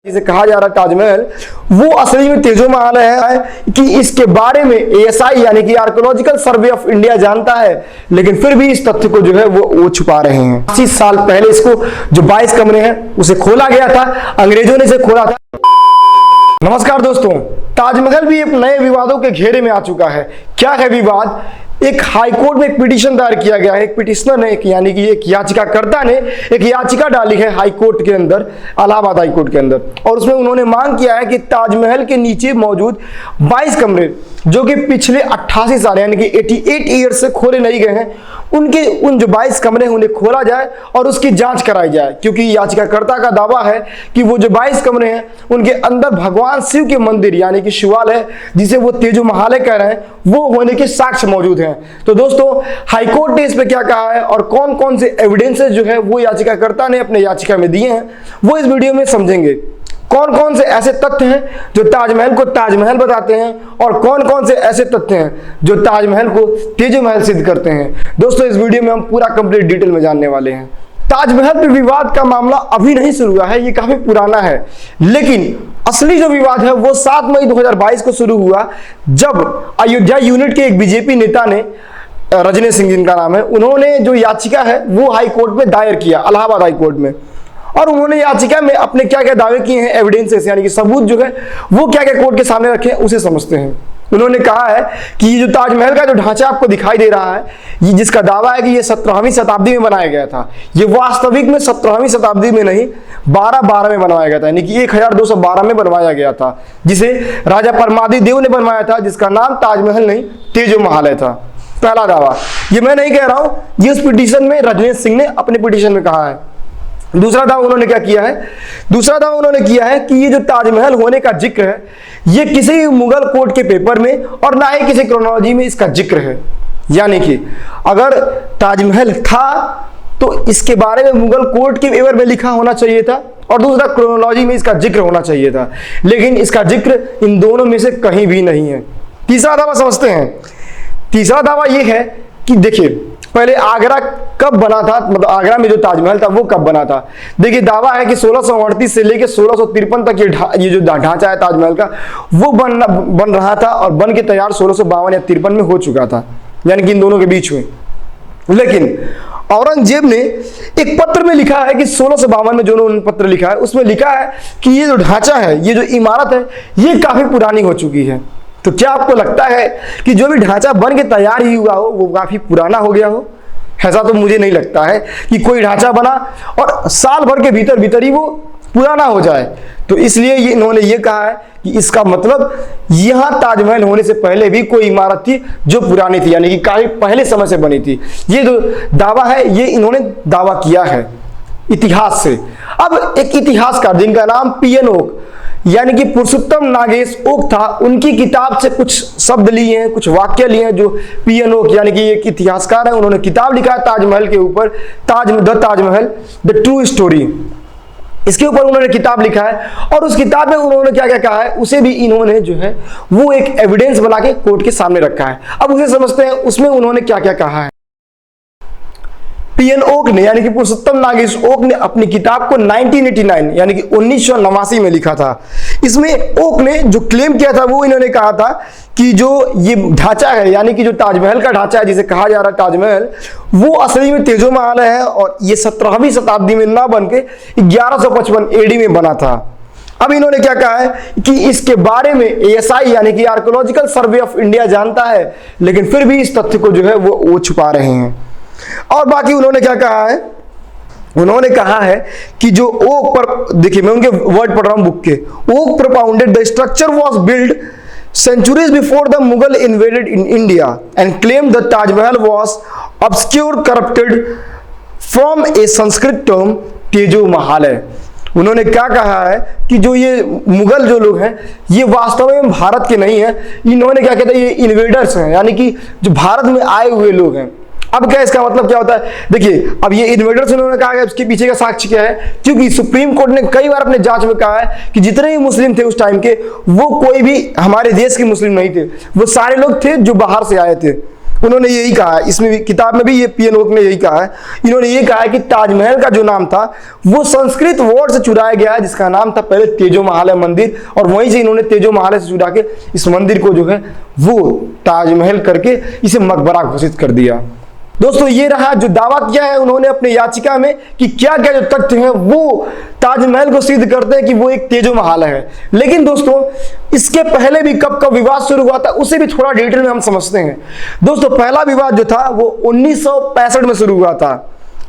जिसे कहा जा रहा है ताजमहल, वो असली में तेजो महल है कि इसके बारे में एएसआई यानी कि आर्कियोलॉजिकल सर्वे ऑफ इंडिया जानता है, लेकिन फिर भी इस तथ्य को जो है वो छुपा रहे हैं। 80 साल पहले इसको जो 22 कमरे हैं उसे खोला गया था, अंग्रेजों ने इसे खोला था। नमस्कार दोस्तों, ताजमहल भी एक नए विवादों के घेरे में आ चुका है। क्या है विवाद? एक हाईकोर्ट में एक पिटीशन दायर किया गया है। एक पिटिशनर ने यानी कि एक याचिकाकर्ता ने एक याचिका डाली है हाईकोर्ट के अंदर, इलाहाबाद हाईकोर्ट के अंदर, और उसमें उन्होंने मांग किया है कि ताजमहल के नीचे मौजूद 22 कमरे जो कि पिछले 88 साल यानी कि 88 ईयर्स से खोले नहीं गए हैं, उन जो 22 कमरे हैं उन्हें खोला जाए और उसकी जांच कराई जाए। क्योंकि याचिकाकर्ता का दावा है कि वो जो 22 कमरे हैं उनके अंदर भगवान शिव के मंदिर यानी कि शिवालय, जिसे वो तेजो महालय कह रहे हैं, वो होने के साक्ष्य मौजूद हैं। तो दोस्तों, हाईकोर्ट ने इस पे क्या कहा है और कौन कौन से एविडेंसेस जो है वो याचिकाकर्ता ने अपने याचिका में दिए हैं, वो इस वीडियो में समझेंगे। कौन कौन से ऐसे तथ्य हैं जो ताजमहल को ताजमहल बताते हैं और कौन कौन से ऐसे तथ्य हैं जो ताजमहल को तेजो महल सिद्ध करते हैं। दोस्तों, इस वीडियो में हम पूरा कंप्लीट डिटेल में जानने वाले हैं। ताजमहल पर विवाद का मामला अभी नहीं शुरू हुआ है, ये काफी पुराना है, लेकिन असली जो विवाद है वो 7 मई 2022 को शुरू हुआ, जब अयोध्या यूनिट के एक बीजेपी नेता ने, रजनी सिंह जिनका नाम है, उन्होंने जो याचिका है वो हाई कोर्ट में दायर किया, इलाहाबाद हाई कोर्ट में। और उन्होंने याचिका में अपने क्या क्या दावे किए हैं, एविडेंसेस यानी कि सबूत जो है वो क्या क्या कोर्ट के सामने रखे हैं, उसे समझते हैं। उन्होंने कहा है कि ये जो ताजमहल का जो ढांचा आपको दिखाई दे रहा है, ये जिसका दावा है कि ये 17वीं शताब्दी में बनाया गया था, ये वास्तविक में 17वीं शताब्दी में नहीं 1212 में बनवाया गया था, यानी कि 1212 में बनवाया गया था, जिसे राजा परमादित्य देव ने बनवाया था, जिसका नाम ताजमहल नहीं तेजो महालय था। पहला दावा, ये मैं नहीं कह रहा हूं, ये उस पिटीशन में रजनी सिंह ने अपने पिटीशन में कहा है। दूसरा दावा उन्होंने क्या किया है? दूसरा दावा उन्होंने किया है कि ये जो ताजमहल होने का जिक्र है, ये किसी मुगल कोर्ट के पेपर में और ना ही किसी क्रोनोलॉजी में इसका जिक्र है। यानी कि अगर ताजमहल था तो इसके बारे में मुगल कोर्ट के पेपर में लिखा होना चाहिए था, और दूसरा क्रोनोलॉजी में इसका जिक्र होना चाहिए था, लेकिन इसका जिक्र इन दोनों में से कहीं भी नहीं है। तीसरा दावा समझते हैं। तीसरा दावा यह है कि देखिए, पहले आगरा कब बना था, मतलब आगरा में जो ताजमहल था वो कब बना था। देखिए, दावा है कि 1638 से लेकर 1653 तक ये जो ढांचा है ताजमहल का, वो बन रहा था और बन के तैयार 1652 या 53 में हो चुका था, यानी कि इन दोनों के बीच में। लेकिन औरंगजेब ने एक पत्र में लिखा है कि 1652 में जो उन्होंने पत्र लिखा है उसमें लिखा है कि ये जो ढांचा है, ये जो इमारत है, ये काफी पुरानी हो चुकी है। तो क्या आपको लगता है कि जो भी ढांचा बन के तैयार ही हुआ हो वो काफी पुराना हो गया हो? ऐसा तो मुझे नहीं लगता है कि कोई ढांचा बना और साल भर के भीतर ही वो पुराना हो जाए। तो इसलिए इन्होंने ये कहा है कि इसका मतलब यहां ताजमहल होने से पहले भी कोई इमारत थी जो पुरानी थी, यानी कि काफी पहले समय से बनी थी। ये जो दावा है ये इन्होंने दावा किया है इतिहास से। अब एक इतिहासकार जिनका नाम पीएन ओक यानी कि पुरुषोत्तम नागेश ओक था, उनकी किताब से कुछ शब्द लिए हैं, कुछ वाक्य लिए हैं। जो पीएन ओक यानी कि एक इतिहासकार है, उन्होंने किताब लिखा है ताजमहल के ऊपर, ताजमहल द ट्रू स्टोरी। इसके ऊपर उन्होंने किताब लिखा है और उस किताब में उन्होंने क्या क्या कहा है उसे भी इन्होंने जो है वो एक एविडेंस बना के कोर्ट के सामने रखा है। अब उसे समझते हैं उसमें उन्होंने क्या क्या कहा है। पीएन ओक ने यानी कि पुरुषोत्तम नागेश ओक ने अपनी किताब को 1989 यानी कि 1989 में लिखा था। इसमें ओक ने जो क्लेम किया था वो इन्होंने कहा था कि जो ये ढांचा है यानी कि जो ताजमहल का ढांचा है, जिसे कहा जा रहा है ताजमहल, वो असली में तेजो महल है और ये 17वीं शताब्दी में ना बन के 1155 एडी में बना था। अब इन्होंने क्या कहा है कि इसके बारे में एएसआई यानी कि आर्कियोलॉजिकल सर्वे ऑफ इंडिया जानता है, लेकिन फिर भी इस तथ्य को जो है वो छुपा रहे हैं। और बाकी उन्होंने क्या कहा है? उन्होंने कहा है कि जो ओक पर, देखिए मैं उनके वर्ड पढ़ रहा हूं बुक के, Oak propounded the structure was build centuries before the Mughal invaded in India and claimed the Taj Mahal was obscure corrupted from a Sanskrit term तेजो महालय। उन्होंने क्या कहा है कि जो ये मुगल जो लोग हैं ये वास्तव में भारत के नहीं है, इन्होंने क्या कहते हैं ये इन्वेडर्स हैं, यानी कि जो भारत में आए हुए लोग हैं। अब क्या इसका मतलब क्या होता है? देखिए, अब ये इन्वेडर्स उन्होंने कहा है, उसके पीछे का साक्ष्य क्या है? क्योंकि सुप्रीम कोर्ट ने कई बार अपने जांच में कहा है कि जितने भी मुस्लिम थे उस टाइम के, वो कोई भी हमारे देश के मुस्लिम नहीं थे, वो सारे लोग थे जो बाहर से आए थे। उन्होंने यही कहा है, इसमें भी किताब में भी ये पीएन ओक ने यही कहा है। इन्होंने ये कहा है कि ताजमहल का जो नाम था वो संस्कृत वर्ड से चुराया गया है, जिसका नाम था पहले तेजो महालय मंदिर, और वहीं से इन्होंने तेजो महालय से चुरा के इस मंदिर को जो है वो ताजमहल करके इसे मकबरा घोषित कर दिया। दोस्तों ये रहा जो दावा किया है उन्होंने अपने याचिका में कि क्या क्या जो तथ्य हैं वो ताजमहल को सिद्ध करते हैं कि वो एक तेजो महालय है। लेकिन दोस्तों इसके पहले भी कब कब विवाद शुरू हुआ था उसे भी थोड़ा डिटेल में हम समझते हैं। दोस्तों पहला विवाद जो था वो 1965 में शुरू हुआ था।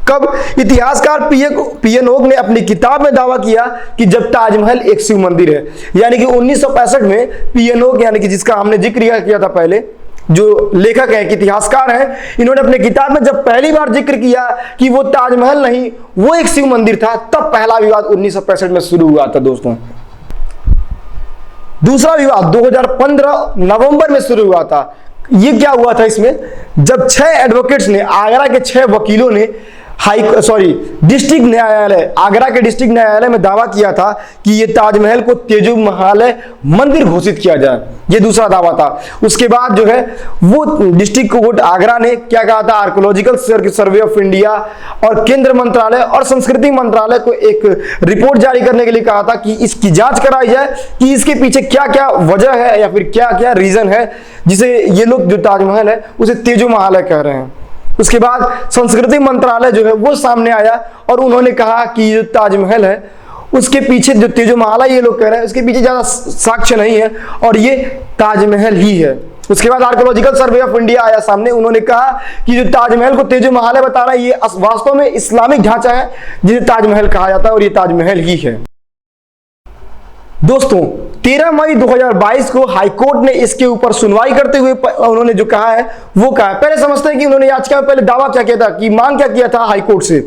कब? इतिहासकार पीएन ओक ने अपनी किताब में दावा किया कि जब ताजमहल एक शिव मंदिर है, यानी कि 1965 में पीएन ओक, यानी कि जिसका हमने जिक्र किया था पहले, जो लेखक है, इतिहासकार हैं, इन्होंने अपने किताब में जब पहली बार जिक्र किया कि वो ताजमहल नहीं वो एक शिव मंदिर था, तब पहला विवाद 1965 में शुरू हुआ था। दोस्तों दूसरा विवाद 2015 नवंबर में शुरू हुआ था। ये क्या हुआ था? इसमें जब 6 एडवोकेट्स ने, आगरा के 6 वकीलों ने डिस्ट्रिक्ट न्यायालय, आगरा के डिस्ट्रिक्ट न्यायालय में दावा किया था कि ये ताजमहल को तेजो महालय मंदिर घोषित किया जाए। ये दूसरा दावा था। उसके बाद जो है वो डिस्ट्रिक्ट कोर्ट आगरा ने क्या कहा था, आर्कियोलॉजिकल सर्वे ऑफ इंडिया और केंद्र मंत्रालय और संस्कृति मंत्रालय को एक रिपोर्ट जारी करने के लिए कहा था कि इसकी जांच कराई जाए कि इसके पीछे क्या क्या वजह है या फिर क्या क्या रीजन है जिसे ये लोग जो ताजमहल है उसे तेजो महालय कह रहे हैं। उसके बाद संस्कृति मंत्रालय जो है वो सामने आया और उन्होंने कहा कि जो ताजमहल है उसके पीछे जो तेजो महालय ये लोग कह रहे हैं उसके पीछे ज्यादा साक्ष्य नहीं है और ये ताजमहल ही है। उसके बाद आर्कियोलॉजिकल सर्वे ऑफ इंडिया आया सामने, उन्होंने कहा कि जो ताजमहल को तेजो महालय बता रहा है ये वास्तव में इस्लामिक ढांचा है जिसे ताजमहल कहा जाता है और ये ताजमहल ही है। दोस्तों 13 मई 2022 को हाईकोर्ट ने इसके ऊपर सुनवाई करते हुए उन्होंने जो कहा है वो कहा है। पहले समझते हैं कि उन्होंने याचिका में पहले दावा क्या किया था, कि मांग क्या किया था हाईकोर्ट से।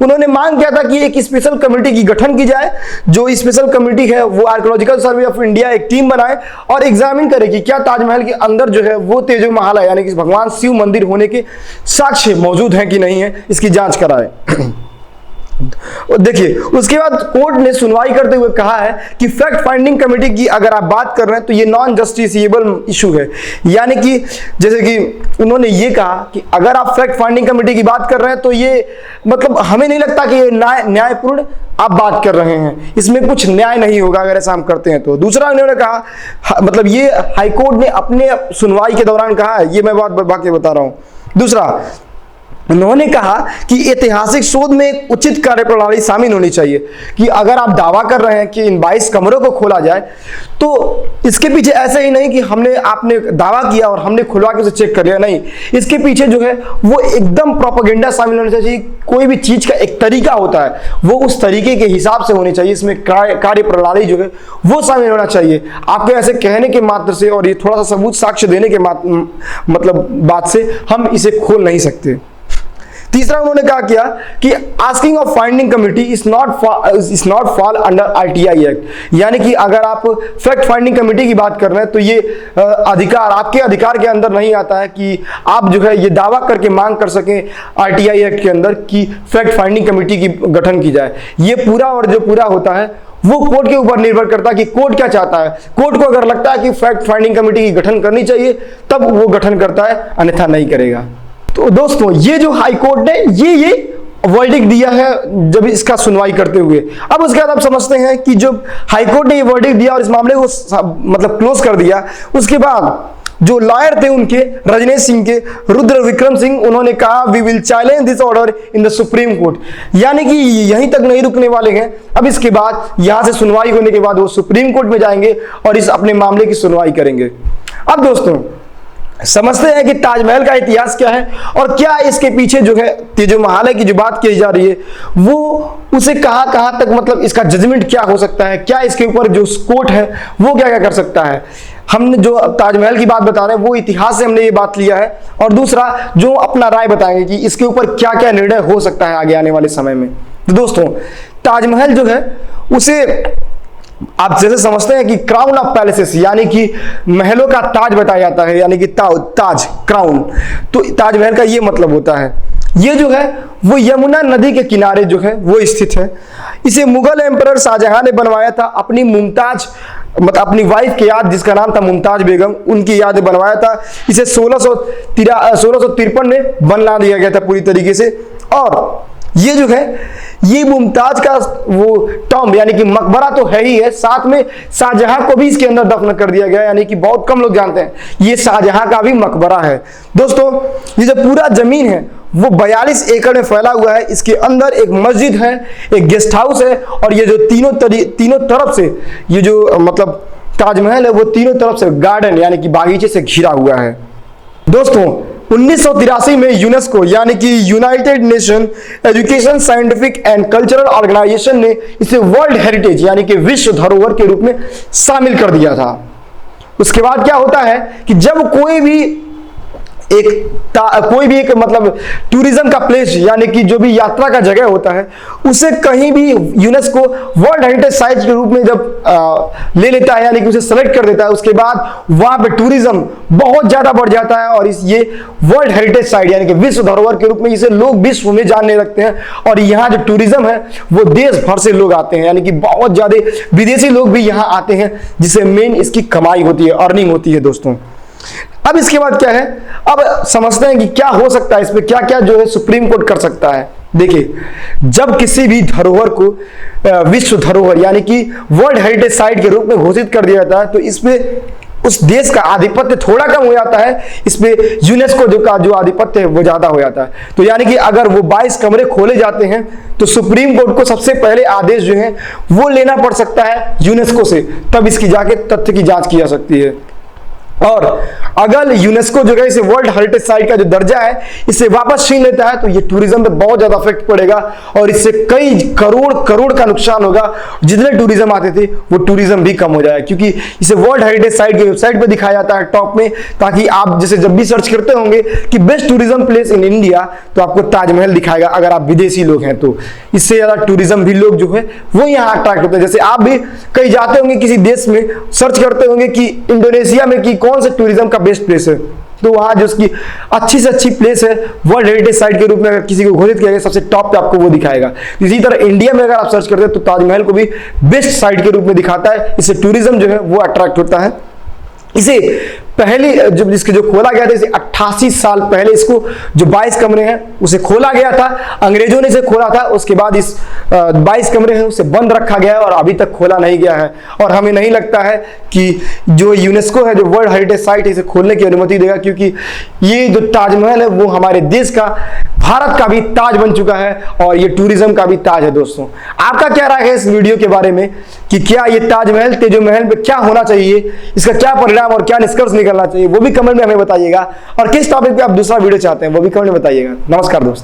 उन्होंने मांग किया था कि एक स्पेशल कमेटी की गठन की जाए, जो स्पेशल कमेटी है वो आर्कियोलॉजिकल सर्वे ऑफ इंडिया एक टीम बनाए और एग्जामिन करे कि क्या ताजमहल के अंदर जो है वो तेजो महालय यानी कि भगवान शिव मंदिर होने के साक्ष्य मौजूद हैं कि नहीं है, इसकी जांच कराए। देखिए उसके बाद कोर्ट ने सुनवाई करते हुए कहा है कि फैक्ट फाइंडिंग कमेटी की अगर आप बात कर रहे हैं तो ये नॉन जस्टिसिएबल इशू है, यानी कि जैसे कि उन्होंने ये कहा कि अगर आप फैक्ट फाइंडिंग कमेटी की बात कर रहे हैं तो ये मतलब हमें नहीं लगता कि ये न्यायपूर्ण आप बात कर रहे हैं, इसमें कुछ न्याय नहीं होगा अगर ऐसा हम करते हैं तो। दूसरा उन्होंने कहा, मतलब ये हाईकोर्ट ने अपने सुनवाई के दौरान कहा है, ये मैं बात बाकी बता रहा हूं। दूसरा उन्होंने कहा कि ऐतिहासिक शोध में एक उचित कार्यप्रणाली शामिल होनी चाहिए, कि अगर आप दावा कर रहे हैं कि इन 22 कमरों को खोला जाए तो इसके पीछे ऐसे ही नहीं कि आपने दावा किया और हमने खुलवा के उसे चेक कर लिया, नहीं, इसके पीछे जो है वो एकदम प्रोपेगेंडा शामिल होना चाहिए। कोई भी चीज का एक तरीका होता है वो उस तरीके के हिसाब से होनी चाहिए, इसमें कार्यप्रणाली जो है वो शामिल होना चाहिए। आपके ऐसे कहने के मात्र से और ये थोड़ा सा सबूत साक्ष्य देने के मतलब बात से हम इसे खोल नहीं सकते। तीसरा उन्होंने कहा किया कि asking of finding committee is not fall under RTI act, यानी कि अगर आप फैक्ट फाइंडिंग कमेटी की बात कर रहे हैं तो ये अधिकार आपके अधिकार के अंदर नहीं आता है कि आप जो है ये दावा करके मांग कर सकें आरटीआई एक्ट के अंदर कि फैक्ट फाइंडिंग कमेटी की गठन की जाए। ये पूरा और जो पूरा होता है वो कोर्ट के ऊपर निर्भर करता है कि कोर्ट क्या चाहता है। कोर्ट को अगर लगता है कि फैक्ट फाइंडिंग कमेटी की गठन करनी चाहिए तब वो गठन करता है, अन्यथा नहीं करेगा। तो दोस्तों ये जो हाई कोर्ट ने ये वर्डिक्ट दिया है जब इसका सुनवाई करते हुए। अब उसके बाद आप समझते हैं कि जब हाई कोर्ट ने ये वर्डिक्ट दिया और इस मामले को मतलब क्लोज कर दिया, उसके बाद जो लॉयर थे उनके रजनीश सिंह के रुद्र विक्रम सिंह, उन्होंने कहा we will challenge this order in the Supreme Court, यानी कि यहीं तक नहीं रुकने वाले हैं। अब इसके बाद यहां से सुनवाई होने के बाद वो सुप्रीम कोर्ट में जाएंगे और इस अपने मामले की सुनवाई करेंगे। अब दोस्तों समझते हैं कि ताजमहल का इतिहास क्या है और क्या इसके पीछे जो है तेजो महालय की जो बात की जा रही है वो उसे कहां तक मतलब इसका जजमेंट क्या हो सकता है, क्या इसके ऊपर जो कोर्ट है वो क्या क्या कर सकता है। हमने जो ताजमहल की बात बता रहे हैं वो इतिहास से हमने ये बात लिया है, और दूसरा जो अपना राय बताएंगे कि इसके ऊपर क्या क्या निर्णय हो सकता है आगे आने वाले समय में। तो दोस्तों ताजमहल जो है उसे आप जैसे समझते हैं कि क्राउन ऑफ पैलेसेस, यानी कि महलों का ताज बताया जाता है, यानी कि ताज क्राउन, तो ताजमहल का ये मतलब होता है। ये जो है वो यमुना नदी के किनारे जो है वो स्थित है। इसे मुगल एम्परर शाहजहां ने बनवाया था अपनी मुमताज मतलब अपनी वाइफ की याद, जिसका नाम था मुमताज बेगम, उनकी याद बनवाया था। इसे 1653 में बना दिया गया था पूरी तरीके से। और ये जो है ये मुमताज का वो टॉम्ब यानी कि मकबरा तो है ही है, साथ में शाहजहां को भी इसके अंदर दफन कर दिया गया, यानी कि बहुत कम लोग जानते हैं ये शाहजहां का भी मकबरा है। दोस्तों ये जो पूरा जमीन है वो 42 एकड़ में फैला हुआ है। इसके अंदर एक मस्जिद है, एक गेस्ट हाउस है, और ये जो तीनों तरफ से ये जो मतलब ताजमहल है वो तीनों तरफ से गार्डन यानी कि बागीचे से घिरा हुआ है। दोस्तों 1983 में यूनेस्को यानी कि United Nation Education Scientific and Cultural Organization ने इसे वर्ल्ड हेरिटेज यानी कि विश्व धरोहर के रूप में शामिल कर दिया था। उसके बाद क्या होता है कि जब कोई भी एक मतलब टूरिज्म का प्लेस यानी कि जो भी यात्रा का जगह होता है उसे कहीं भी यूनेस्को वर्ल्ड हेरिटेज साइट के रूप में जब ले लेता है यानी कि उसे सेलेक्ट कर देता है, उसके बाद वहां पे टूरिज्म बहुत ज्यादा बढ़ जाता है और ये वर्ल्ड हेरिटेज साइट यानी कि विश्व धरोहर के रूप में इसे लोग विश्व में जानने लगते हैं। और यहाँ जो टूरिज्म है वो देश भर से लोग आते हैं, यानी कि बहुत ज्यादा विदेशी लोग भी यहाँ आते हैं, जिससे मेन इसकी कमाई होती है, अर्निंग होती है। दोस्तों अब इसके बाद क्या है, अब समझते हैं कि क्या हो सकता है, इसमें क्या क्या जो है सुप्रीम कोर्ट कर सकता है। देखिए जब किसी भी धरोहर को विश्व धरोहर यानी कि वर्ल्ड हेरिटेज साइट के रूप में घोषित कर दिया जाता है तो इसमें उस देश का आधिपत्य थोड़ा कम हो जाता है, इसमें यूनेस्को जो आधिपत्य है वो ज्यादा हो जाता है। तो यानी कि अगर वो 22 कमरे खोले जाते हैं तो सुप्रीम कोर्ट को सबसे पहले आदेश जो है वो लेना पड़ सकता है यूनेस्को से, तब इसकी जाके तथ्य की जांच की जा सकती है। और अगर यूनेस्को जो है इसे वर्ल्ड हेरिटेज साइट का जो दर्जा है इसे वापस छीन लेता है तो ये टूरिज्म पे बहुत ज्यादा इफेक्ट पड़ेगा और इससे कई करोड़ का नुकसान होगा। जितने टूरिज्म आते थे वो टूरिज्म भी कम हो जाएगा, क्योंकि इसे वर्ल्ड हेरिटेज साइट की वेबसाइट पे दिखाया जाता है टॉप में, ताकि आप जैसे जब भी सर्च करते होंगे कि best tourism place in India तो आपको ताजमहल दिखाएगा अगर आप विदेशी लोग हैं तो। इससे ज्यादा टूरिज्म भी लोग जो है वो यहाँ अट्रैक्ट होते हैं। जैसे आप भी कहीं जाते होंगे किसी देश में, सर्च करते होंगे कि इंडोनेशिया में कि कौन से टूरिज्म का बेस्ट प्लेस है, तो वहां जो उसकी अच्छी से अच्छी प्लेस है वर्ल्ड हेरिटेज साइट के रूप में अगर किसी को घोषित किया गया सबसे टॉप पे आपको वो दिखाएगा। इसी तरह इंडिया में अगर आप सर्च करते हैं तो ताजमहल को भी बेस्ट साइट के रूप में दिखाता है, इससे टूरिज्म जो है वो अट्रैक्ट होता है। इसे पहली जब इसके जो खोला गया था इसे 88 साल पहले इसको जो 22 कमरे हैं उसे खोला गया था, अंग्रेजों ने इसे खोला था। उसके बाद इस 22 कमरे हैं उसे बंद रखा गया है और अभी तक खोला नहीं गया है। और हमें नहीं लगता है कि जो यूनेस्को है जो वर्ल्ड हेरिटेज साइट है इसे खोलने की अनुमति देगा, क्योंकि ये जो ताजमहल है वो हमारे देश का, भारत का भी ताज बन चुका है और ये टूरिज्म का भी ताज है। दोस्तों आपका क्या राय है इस वीडियो के बारे में कि क्या ये ताजमहल तेजोमहल पे क्या होना चाहिए, इसका क्या परिणाम और क्या निष्कर्ष निकलना चाहिए वो भी कमेंट में हमें बताइएगा। और किस टॉपिक पे आप दूसरा वीडियो चाहते हैं वो भी कमेंट में बताइएगा। नमस्कार दोस्तों।